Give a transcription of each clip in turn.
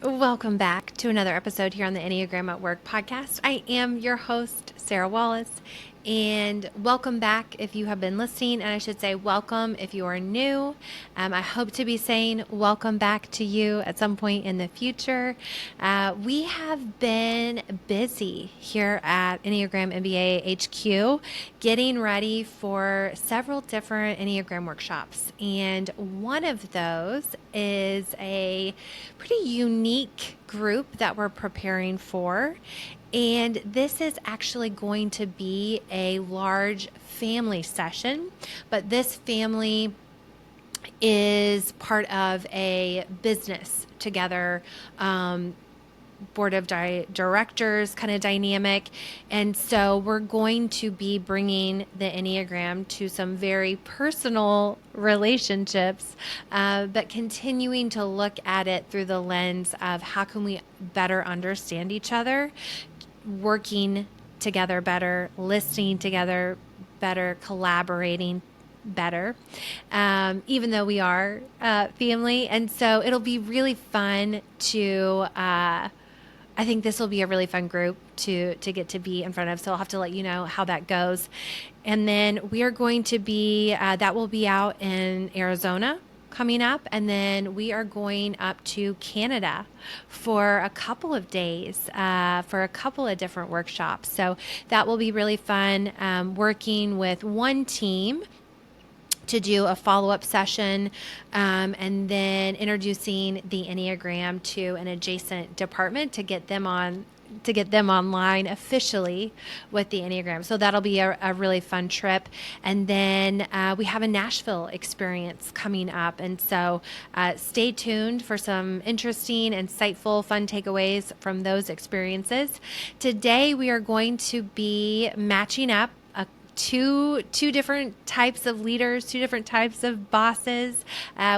Welcome back to another episode here on the Enneagram at Work podcast. I am your host, Sarah Wallace, and welcome back if you have been listening. And I should say, welcome if you are new. I hope to be saying welcome back to you at some point in the future. We have been busy here at Enneagram MBA HQ getting ready for several different Enneagram workshops. And one of those is a pretty unique group that we're preparing for. And this is actually going to be a large family session, but this family is part of a business together, board of directors kind of dynamic. And so we're going to be bringing the Enneagram to some very personal relationships, but continuing to look at it through the lens of how can we better understand each other, working together better, listening together better, collaborating better, even though we are family. And so it'll be really fun to I think this will be a really fun group to get to be in front of. So I'll have to let you know how that goes. And then we are going to be, that will be out in Arizona coming up. And then we are going up to Canada for a couple of days, for a couple of different workshops. So that will be really fun, working with one team to do a follow-up session, and then introducing the Enneagram to an adjacent department to get them online officially with the Enneagram. So that'll be a really fun trip. And then we have a Nashville experience coming up. And so stay tuned for some interesting, insightful, fun takeaways from those experiences. Today we are going to be matching up two different types of leaders, two different types of bosses.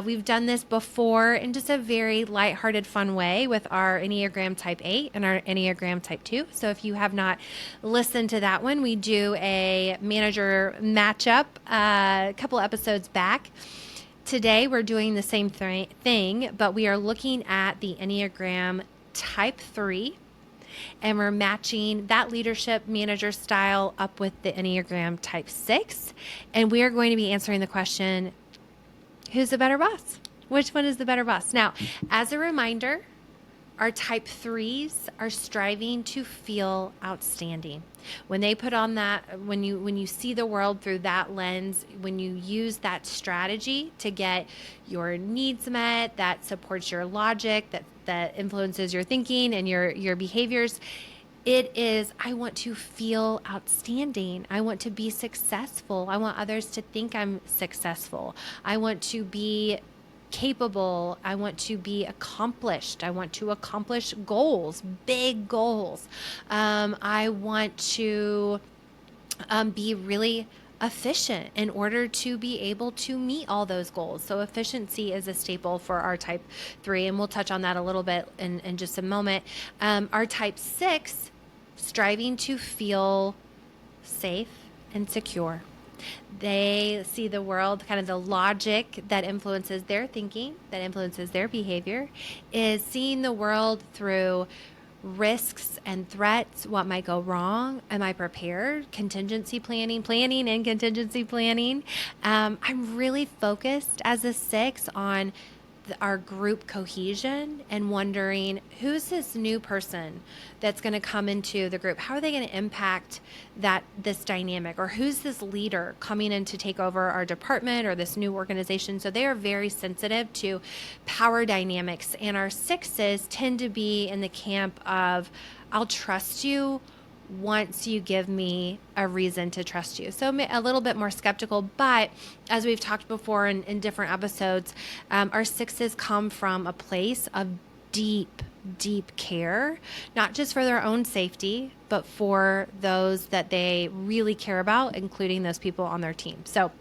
We've done this before in just a very lighthearted, fun way with our Enneagram Type 8 and our Enneagram Type 2. So if you have not listened to that one, we do a manager matchup a couple episodes back. Today we're doing the same thing, but we are looking at the Enneagram Type 3. And we're matching that leadership manager style up with the Enneagram Type 6. And we are going to be answering the question, who's the better boss? Which one is the better boss? Now, as a reminder, our Type 3s are striving to feel outstanding. When they put on that, when you see the world through that lens, when you use that strategy to get your needs met, that supports your logic, that influences your thinking and your behaviors, it is, I want to feel outstanding. I want to be successful. I want others to think I'm successful. I want to be capable. I want to be accomplished. I want to accomplish goals, big goals. I want to be really efficient in order to be able to meet all those goals. So efficiency is a staple for our Type 3, and we'll touch on that a little bit in just a moment. Our Type 6, striving to feel safe and secure. They see the world, kind of the logic that influences their thinking, that influences their behavior, is seeing the world through risks and threats. What might go wrong? Am I prepared? Contingency planning and contingency planning. I'm really focused as a 6 on our group cohesion and wondering, who's this new person that's going to come into the group? How are they going to impact this dynamic? Or who's this leader coming in to take over our department or this new organization? So they are very sensitive to power dynamics. And our 6s tend to be in the camp of, I'll trust you once you give me a reason to trust you. So a little bit more skeptical, but as we've talked before in different episodes, our 6s come from a place of deep care, not just for their own safety, but for those that they really care about, including those people on their team. So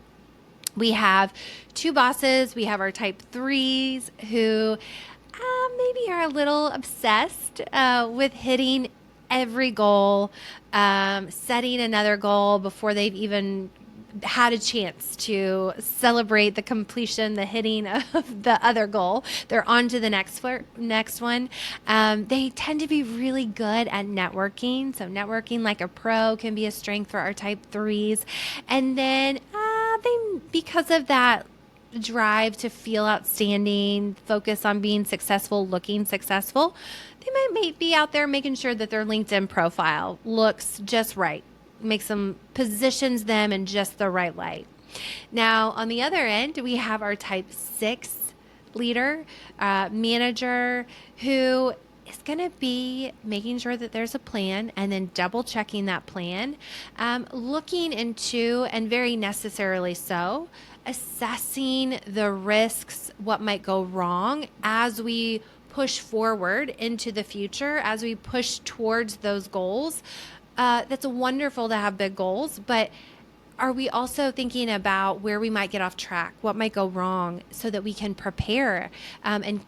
we have two bosses. We have our Type 3s who maybe are a little obsessed with hitting every goal, setting another goal before they've even had a chance to celebrate the completion, the hitting of the other goal. They're on to the next one. They tend to be really good at networking. So networking like a pro can be a strength for our type 3s. And then because of that drive to feel outstanding, focus on being successful, looking successful, they might be out there making sure that their LinkedIn profile looks just right, positions them in just the right light. Now, on the other end, we have our type 6 leader, manager, who is going to be making sure that there's a plan and then double checking that plan, looking into, and very necessarily so, assessing the risks, what might go wrong as we push forward into the future, as we push towards those goals. That's wonderful to have big goals, but are we also thinking about where we might get off track, what might go wrong, so that we can prepare and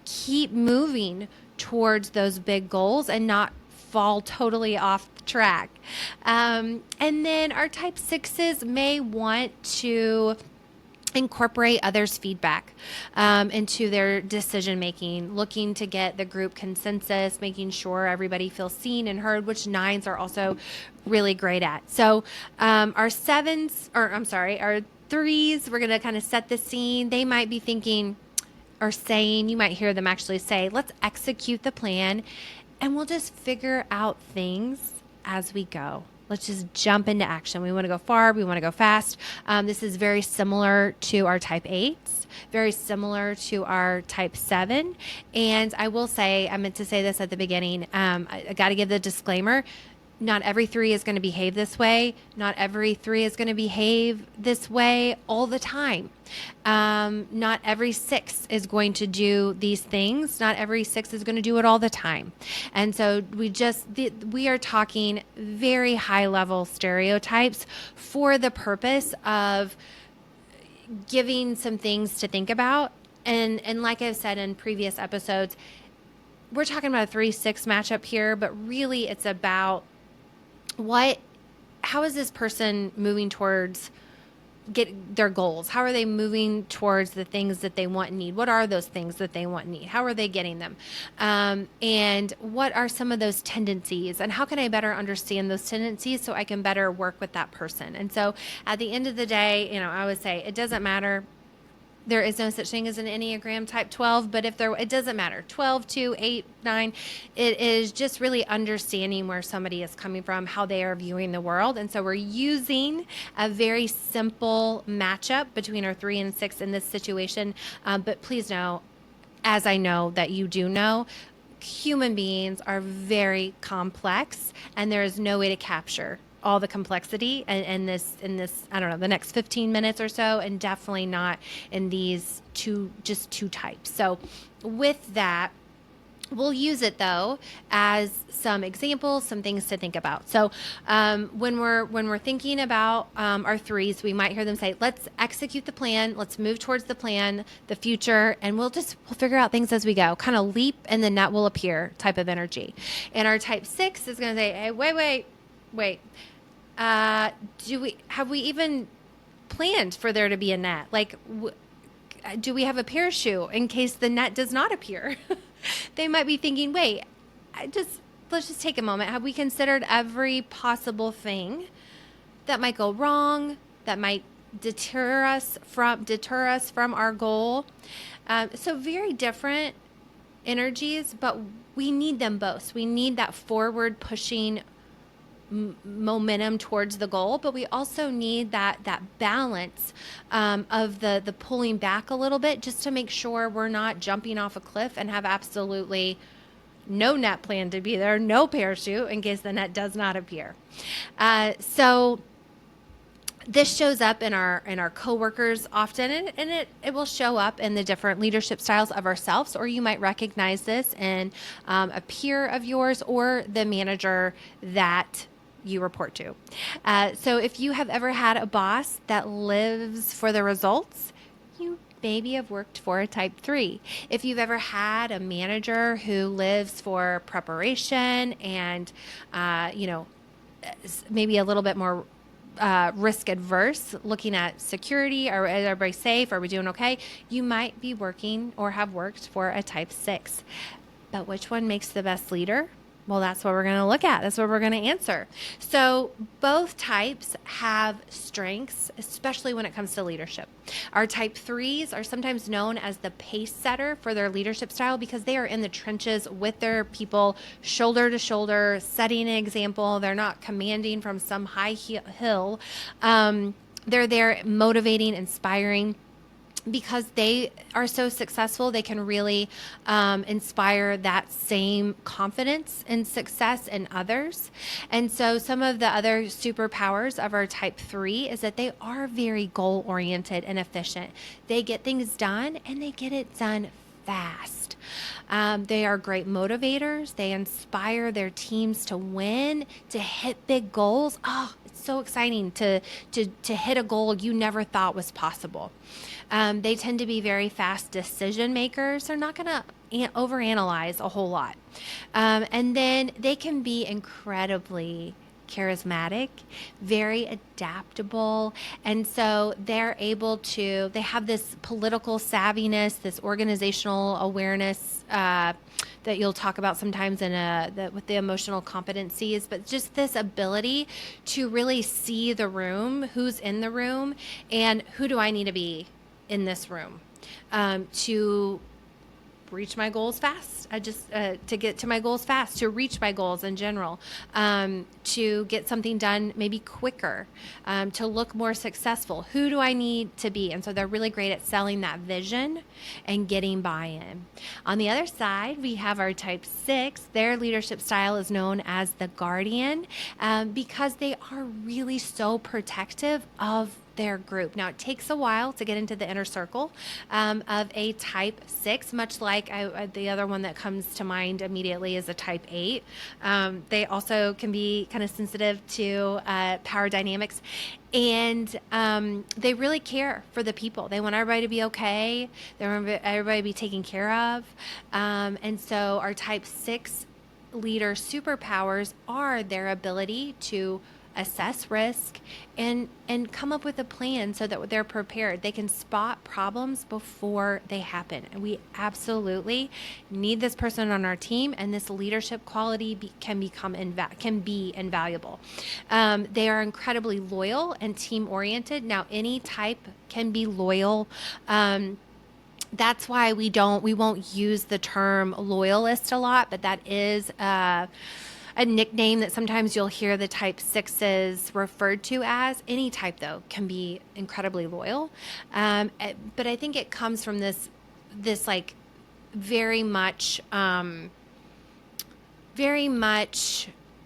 keep moving towards those big goals and not fall totally off track? And then our type 6s may want to incorporate others' feedback into their decision making, looking to get the group consensus, making sure everybody feels seen and heard, which 9s are also really great at. So our 3s, we're going to kind of set the scene. They might be thinking or saying, you might hear them actually say, let's execute the plan and we'll just figure out things as we go. Let's just jump into action. We want to go far. We want to go fast. This is very similar to our type 8s, very similar to our type 7. And I will say, I meant to say this at the beginning. I got to give the disclaimer. Not every 3 is going to behave this way. Not every 3 is going to behave this way all the time. Not every 6 is going to do these things. Not every 6 is going to do it all the time. And so we are talking very high level stereotypes for the purpose of giving some things to think about. And like I've said in previous episodes, we're talking about a 3-6 matchup here, but really it's about how is this person moving towards get their goals? How are they moving towards the things that they want and need? What are those things that they want and need? How are they getting them? And what are some of those tendencies? And how can I better understand those tendencies so I can better work with that person? And so at the end of the day, I would say it doesn't matter. There is no such thing as an Enneagram type 12, but it doesn't matter. 12, 2, 8, 9, it is just really understanding where somebody is coming from, how they are viewing the world. And so we're using a very simple matchup between our 3 and 6 in this situation. But please know, as I know that you do know, human beings are very complex and there is no way to capture all the complexity in this, I don't know, the next 15 minutes or so, and definitely not in these two types. So with that, we'll use it though as some examples, some things to think about. So when we're thinking about our 3s, we might hear them say, let's execute the plan, let's move towards the plan, the future, and we'll figure out things as we go, kind of leap and the net will appear type of energy. And our type 6 is going to say, hey, wait. Have we even planned for there to be a net? Like, do we have a parachute in case the net does not appear? They might be thinking, wait, let's just take a moment. Have we considered every possible thing that might go wrong, that might deter us from our goal? So very different energies, but we need them both. We need that forward pushing momentum towards the goal, but we also need that balance of the pulling back a little bit, just to make sure we're not jumping off a cliff and have absolutely no net plan to be there, no parachute in case the net does not appear. So this shows up in our coworkers often, and it will show up in the different leadership styles of ourselves, or you might recognize this in a peer of yours or the manager that you report to. So if you have ever had a boss that lives for the results, you maybe have worked for a type 3. If you've ever had a manager who lives for preparation and, maybe a little bit more risk adverse, looking at security, are everybody safe? Are we doing okay? You might be working or have worked for a type 6. But which one makes the best leader? Well, that's what we're going to look at. That's what we're going to answer. So both types have strengths, especially when it comes to leadership. Our type 3s are sometimes known as the pacesetter for their leadership style because they are in the trenches with their people, shoulder to shoulder, setting an example. They're not commanding from some high hill. They're there motivating, inspiring. Because they are so successful, they can really inspire that same confidence and success in others. And so some of the other superpowers of our type 3 is that they are very goal oriented and efficient. They get things done and they get it done fast. They are great motivators. They inspire their teams to win, to hit big goals. Oh, it's so exciting to hit a goal you never thought was possible. They tend to be very fast decision makers. They're not going to overanalyze a whole lot. And then they can be incredibly charismatic, very adaptable. And so they have this political savviness, this organizational awareness that you'll talk about sometimes with the emotional competencies, but just this ability to really see the room, who's in the room, and who do I need to be in this room to reach my goals fast. To get to my goals fast, to reach my goals in general, to get something done maybe quicker, to look more successful. Who do I need to be? And so they're really great at selling that vision and getting buy-in. On the other side, we have our type 6. Their leadership style is known as the guardian because they are really so protective of their group. Now, it takes a while to get into the inner circle of a type 6, much like the other one that comes to mind immediately is a type 8. They also can be kind of sensitive to power dynamics. And they really care for the people. They want everybody to be okay. They want everybody to be taken care of. And so our type 6 leader superpowers are their ability to assess risk and come up with a plan so that they're prepared. They can spot problems before they happen. And we absolutely need this person on our team, and this leadership quality can be invaluable. They are incredibly loyal and team oriented. Now, any type can be loyal. That's why we won't use the term loyalist a lot, but that is a nickname that sometimes you'll hear the type 6s referred to as. Any type, though, can be incredibly loyal. But I think it comes from this like very much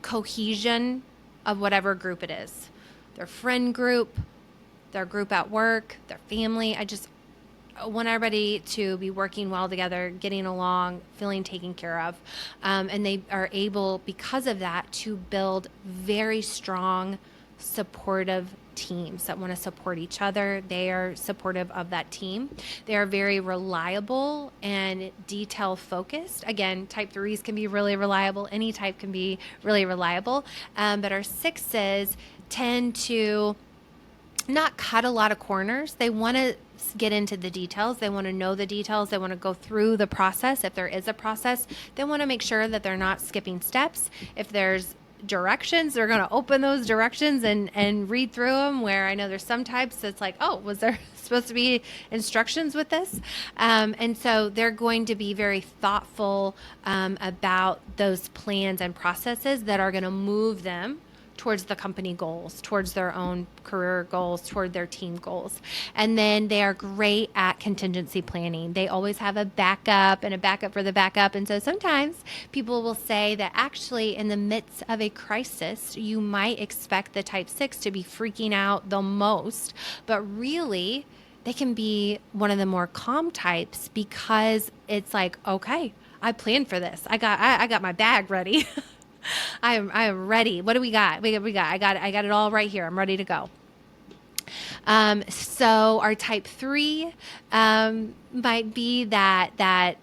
cohesion of whatever group it is. Their friend group, their group at work, their family. I want everybody to be working well together, getting along, feeling taken care of. And they are able, because of that, to build very strong, supportive teams that want to support each other. They are supportive of that team. They are very reliable and detail focused. Again, type 3s can be really reliable. Any type can be really reliable. But our 6s tend to not cut a lot of corners. They want to get into the details. They want to know the details. They want to go through the process. If there is a process, they want to make sure that they're not skipping steps. If there's directions, they're going to open those directions and read through them, where I know there's some types that's like, oh, was there supposed to be instructions with this? And so they're going to be very thoughtful about those plans and processes that are going to move them towards the company goals, towards their own career goals, toward their team goals. And then they are great at contingency planning. They always have a backup and a backup for the backup. And so sometimes people will say that actually in the midst of a crisis, you might expect the type 6 to be freaking out the most, but really they can be one of the more calm types because it's like, okay, I planned for this. I got my bag ready. I am ready. What do we got? I got it all right here. I'm ready to go. So our type 3 might be that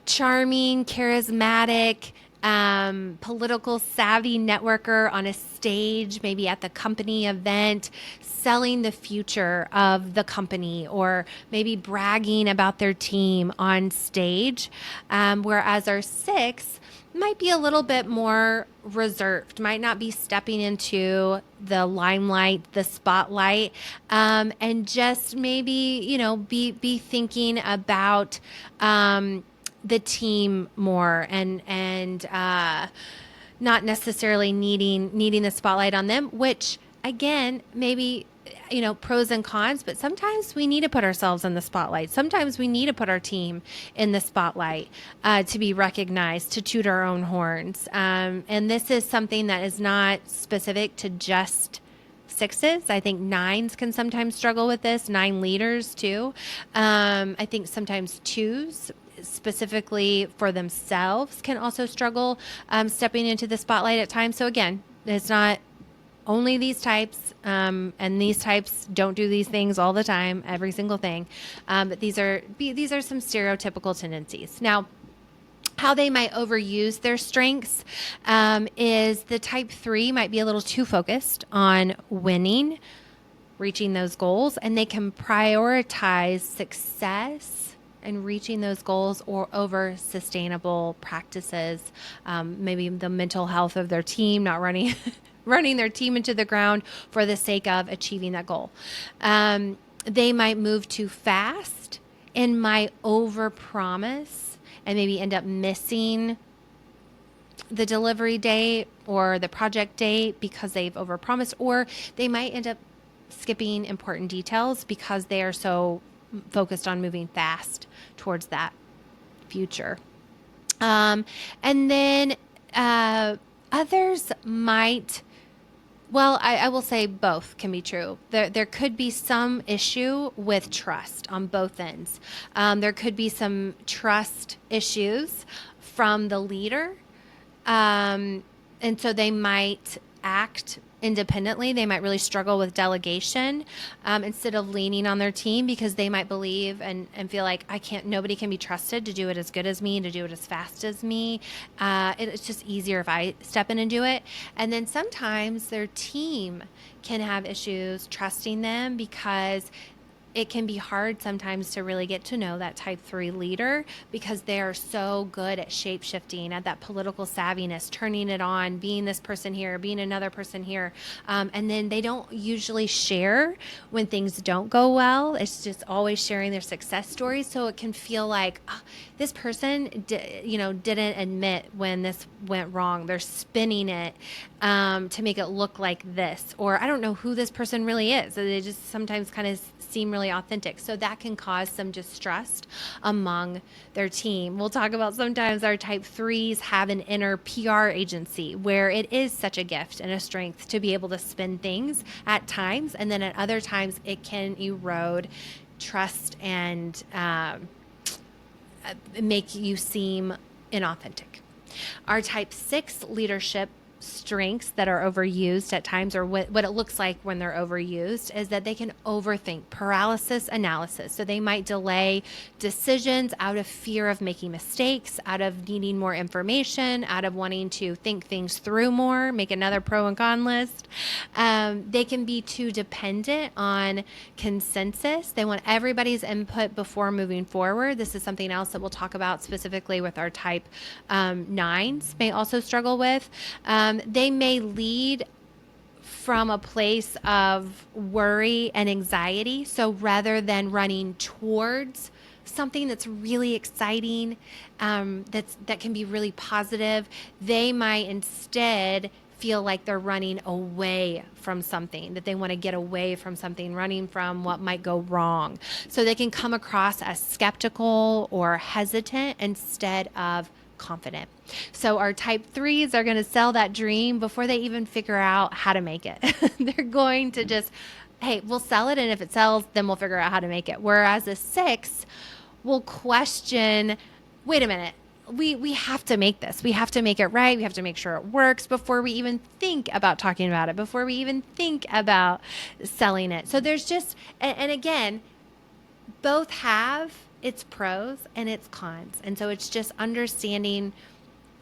charming, charismatic, political savvy networker on a stage, maybe at the company event, selling the future of the company, or maybe bragging about their team on stage. Whereas our 6 might be a little bit more reserved, might not be stepping into the limelight, the spotlight, and just maybe, be thinking about the team more, and not necessarily needing the spotlight on them, which again, maybe, pros and cons, but sometimes we need to put ourselves in the spotlight. Sometimes we need to put our team in the spotlight to be recognized, to toot our own horns. And this is something that is not specific to just 6s. I think 9s can sometimes struggle with this, 9 leaders too. I think sometimes 2s, specifically for themselves, can also struggle stepping into the spotlight at times. So again, it's not only these types, and these types don't do these things all the time, every single thing. But these are some stereotypical tendencies. Now, how they might overuse their strengths is the type 3 might be a little too focused on winning, reaching those goals, and they can prioritize success and reaching those goals or over sustainable practices, maybe the mental health of their team, not running running their team into the ground for the sake of achieving that goal. They might move too fast and might overpromise and maybe end up missing the delivery date or the project date because they've overpromised, or they might end up skipping important details because they are so focused on moving fast towards that future. And then others might, well, I will say both can be true. There could be some issue with trust on both ends. There could be some trust issues from the leader. And so they might act independently. They might really struggle with delegation instead of leaning on their team, because they might believe and feel like nobody can be trusted to do it as good as me, to do it as fast as me. It's just easier if I step in and do it. And then sometimes their team can have issues trusting them, because it can be hard sometimes to really get to know that type 3 leader, because they are so good at shape shifting, at that political savviness, turning it on, being this person here, being another person here. And then they don't usually share when things don't go well. It's just always sharing their success stories. So it can feel like this person didn't admit when this went wrong. They're spinning it to make it look like this, or I don't know who this person really is. So they just sometimes kind of seem really authentic. So that can cause some distrust among their team. We'll talk about sometimes our type 3s have an inner PR agency where it is such a gift and a strength to be able to spin things at times. And then at other times it can erode trust and make you seem inauthentic. Our type 6 leadership strengths that are overused at times, or what it looks like when they're overused, is that they can overthink, paralysis analysis. So they might delay decisions out of fear of making mistakes, out of needing more information, out of wanting to think things through more, make another pro and con list. They can be too dependent on consensus. They want everybody's input before moving forward. This is something else that we'll talk about specifically with our type 9s may also struggle with. They may lead from a place of worry and anxiety. So rather than running towards something that's really exciting, that can be really positive, they might instead feel like they're running away from something, that they want to get away from something, running from what might go wrong. So they can come across as skeptical or hesitant instead of confident. So our type 3s are going to sell that dream before they even figure out how to make it. They're going to just, hey, we'll sell it, and if it sells, then we'll figure out how to make it. Whereas a 6 will question, wait a minute, we have to make this. We have to make it right. We have to make sure it works before we even think about talking about it, before we even think about selling it. So there's just, and again, both have its pros and its cons. And so it's just understanding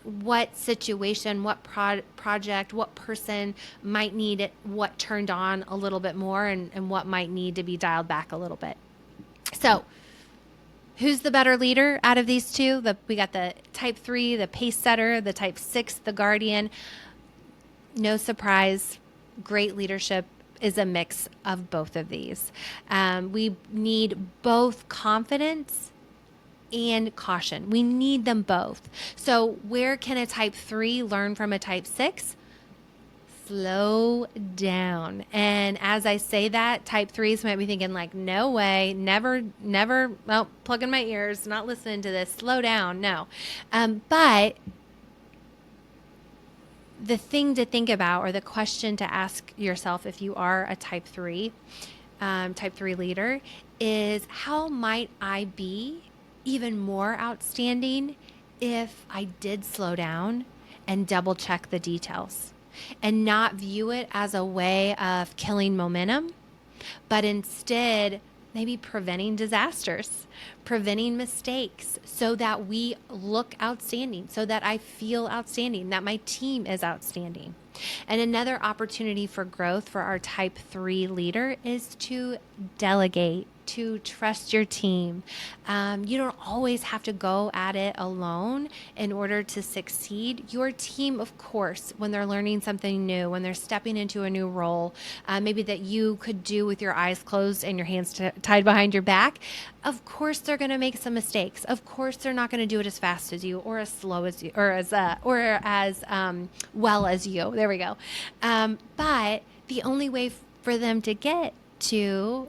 what situation, what project, what person might need it, what turned on a little bit more, and what might need to be dialed back a little bit. So who's the better leader out of these two? We got the type 3, the Pacesetter, the type 6, the Guardian. No surprise, great leadership is a mix of both of these. We need both confidence and caution. We need them both. So where can a type 3 learn from a type 6? Slow down. And as I say that, type 3s might be thinking like, no way, never, well, plug in my ears, not listening to this, slow down. No. But the thing to think about, or the question to ask yourself if you are a type 3 leader, is how might I be even more outstanding if I did slow down and double check the details and not view it as a way of killing momentum, but instead maybe preventing disasters, preventing mistakes, so that we look outstanding, so that I feel outstanding, that my team is outstanding. And another opportunity for growth for our type 3 leader is to delegate, to trust your team. You don't always have to go at it alone in order to succeed. Your team, of course, when they're learning something new, when they're stepping into a new role, maybe that you could do with your eyes closed and your hands tied behind your back, of course they're going to make some mistakes. Of course they're not going to do it as fast as you, or as slow as you, or as well as you. There we go. But the only way for them to get to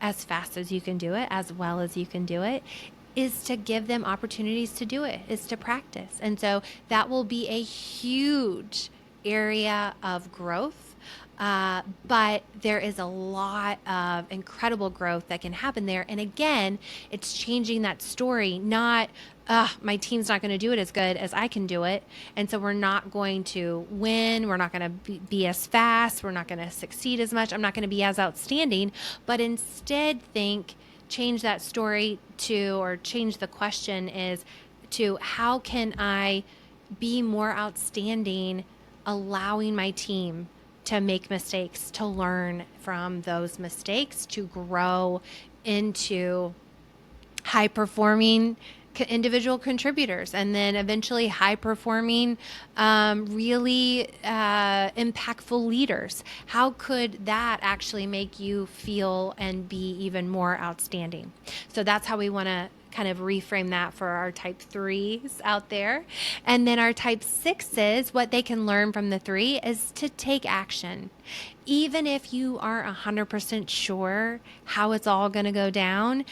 as fast as you can do it, as well as you can do it, is to give them opportunities to do it, is to practice. And so that will be a huge area of growth. But there is a lot of incredible growth that can happen there. And again, it's changing that story, not, my team's not going to do it as good as I can do it. And so we're not going to win. We're not going to be as fast. We're not going to succeed as much. I'm not going to be as outstanding. But instead change that story to, or change the question is to, how can I be more outstanding, allowing my team to make mistakes, to learn from those mistakes, to grow into high performing individual contributors, and then eventually high performing, really impactful leaders. How could that actually make you feel and be even more outstanding? So that's how we want to kind of reframe that for our type 3s out there. And then our type 6s, what they can learn from the 3 is to take action. Even if you aren't 100% sure how it's all going to go down,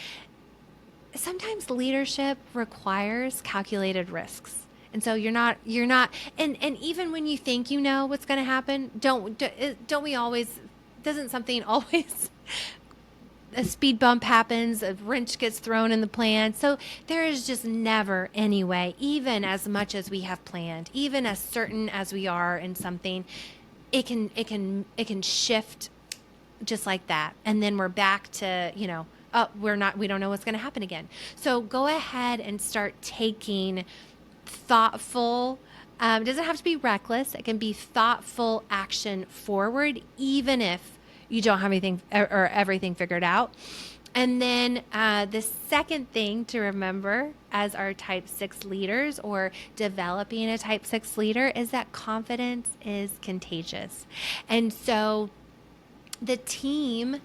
sometimes leadership requires calculated risks. And so you're not, and even when you think you know what's going to happen, don't we always, doesn't something always, a speed bump happens, a wrench gets thrown in the plan. So there is just never any way, even as much as we have planned, even as certain as we are in something, it can shift just like that. And then we're back to, we don't know what's going to happen again. So go ahead and start taking thoughtful, it doesn't have to be reckless. It can be thoughtful action forward, even if you don't have anything or everything figured out. And then the second thing to remember as our type 6 leaders, or developing a type 6 leader, is that confidence is contagious. And so the team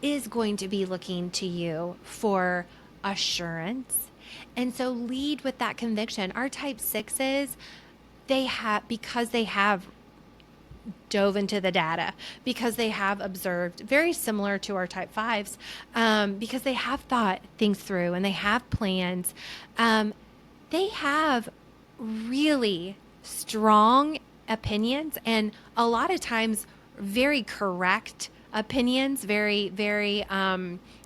is going to be looking to you for assurance. And so lead with that conviction. Our type 6s, because they have dove into the data, because they have observed, very similar to our type 5s, because they have thought things through and they have plans. They have really strong opinions, and a lot of times very correct opinions, very, very,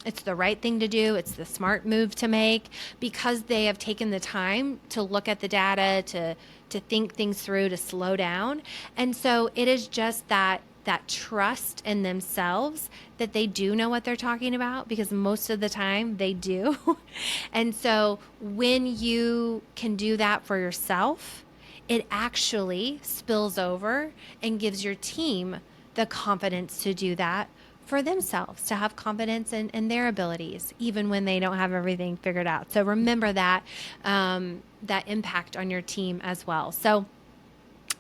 it's the right thing to do. It's the smart move to make, because they have taken the time to look at the data, to think things through, to slow down. And so it is just that trust in themselves that they do know what they're talking about, because most of the time they do. And so when you can do that for yourself, it actually spills over and gives your team the confidence to do that for themselves, to have confidence in their abilities, even when they don't have everything figured out. So remember that, that impact on your team as well. So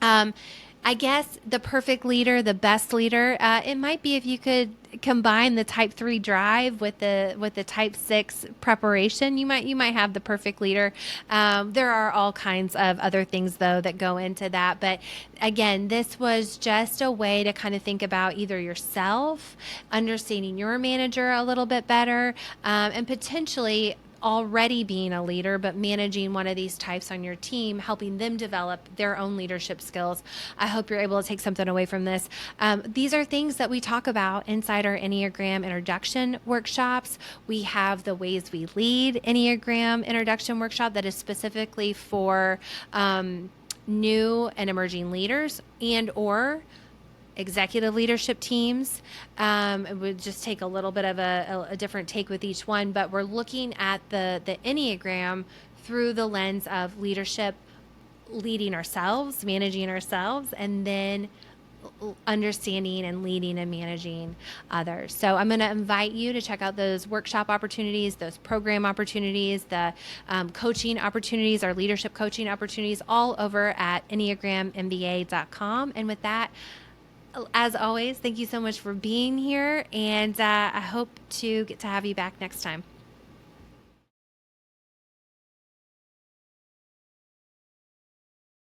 I guess the perfect leader, the best leader, it might be if you could combine the type 3 drive with the type 6 preparation. You might have the perfect leader. There are all kinds of other things though that go into that, but again, this was just a way to kind of think about either yourself, understanding your manager a little bit better, and potentially already being a leader, but managing one of these types on your team, helping them develop their own leadership skills. I hope you're able to take something away from this. These are things that we talk about inside our Enneagram introduction workshops. We have the Ways We Lead Enneagram introduction workshop that is specifically for new and emerging leaders and or executive leadership teams. It would just take a little bit of a different take with each one, but we're looking at the Enneagram through the lens of leadership, leading ourselves, managing ourselves, and then understanding and leading and managing others. So I'm going to invite you to check out those workshop opportunities, those program opportunities, the coaching opportunities, our leadership coaching opportunities, all over at EnneagramMBA.com. And with that, as always, thank you so much for being here, and I hope to get to have you back next time.